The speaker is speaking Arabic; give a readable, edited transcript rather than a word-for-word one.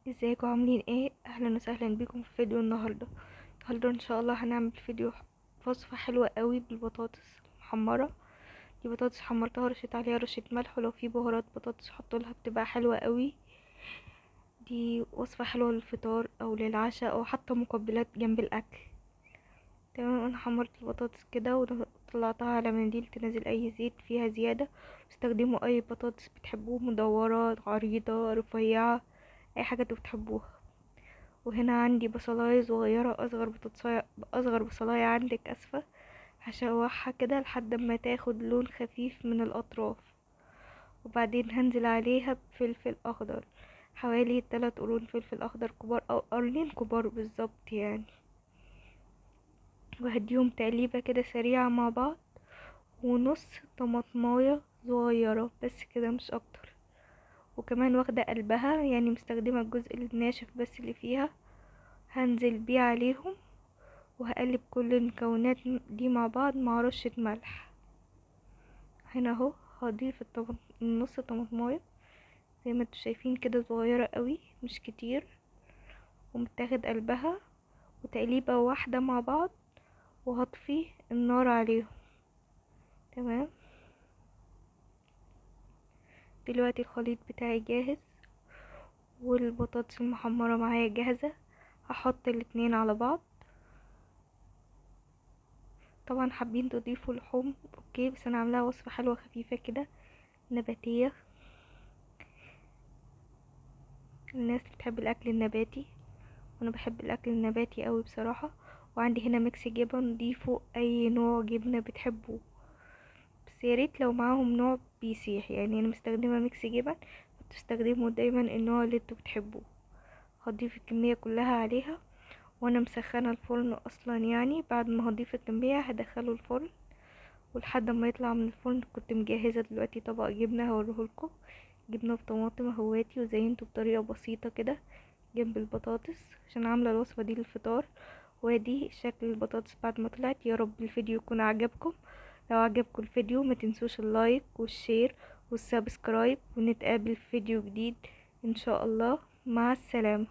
ازيكم عاملين ايه؟ اهلا وسهلا بكم في فيديو النهارده ان شاء الله هنعمل فيديو وصفه حلوه قوي بالبطاطس المحمره. دي بطاطس حمرتها، رشيت عليها رشه ملح، ولو في بهارات بطاطس حطولها بتبقى حلوه قوي. دي وصفه حلوه للفطار او للعشاء او حتى مقبلات جنب الاكل. تمام، انا حمرت البطاطس كده وطلعتها على منديل تنزل اي زيت فيها زياده. استخدموا اي بطاطس بتحبوه، مدوره، عريضه، رفيعه، اي حاجه انتوا بتحبوها. وهنا عندي بصلاية صغيرة، اصغر بصلاية عندك، اسفة. هشوحها كده لحد ما تاخد لون خفيف من الاطراف، وبعدين هنزل عليها بفلفل اخضر، حوالي 3 قرون فلفل اخضر كبار او قرنين كبار بالظبط يعني. وهديهم تقليبة كده سريعة مع بعض، ونص طماطماية صغيرة بس كده مش اكتر. وكمان واخدة قلبها، يعني مستخدمة الجزء الناشف بس اللي فيها، هنزل بيه عليهم. وهقلب كل المكونات دي مع بعض مع رشة ملح. هنا اهو هضيف نص طماطمايه زي ما انتوا شايفين كده، صغيرة قوي مش كتير، ومتاخد قلبها، وتقليبة واحدة مع بعض، وهطفي النار عليهم. تمام، دلوقتي الخليط بتاعي جاهز، والبطاطس المحمرة معايا جاهزة. هحط الاتنين على بعض. طبعا حابين تضيفوا لحوم اوكي، بس انا عاملاها وصفة حلوة خفيفة كده نباتية، الناس اللي بتحب الاكل النباتي، وانا بحب الاكل النباتي قوي بصراحة. وعندي هنا ميكس جبن، ضيفوا اي نوع جبنة بتحبوه، بس ياريت لو معاهم نوع بيسيح، يعني انا مستخدمة ميكس جبن، تستخدموا دايما النوع اللي انتوا بتحبوه. هضيف الكمية كلها عليها، وانا مسخنة الفرن اصلا، يعني بعد ما هضيف الكمية هدخله الفرن، ولحد ما يطلع من الفرن كنت مجهزة دلوقتي طبق جبنة هوريهولكم. جبنة بطماطم اهواتي، وزينته بطريقة بسيطة كده جنب البطاطس عشان عاملة الوصفة دي للفطار. وادي شكل البطاطس بعد ما طلعت. يا رب الفيديو يكون عجبكم. لو عجبكم الفيديو ما تنسوش اللايك والشير والسبسكرايب، ونتقابل في فيديو جديد ان شاء الله. مع السلامة.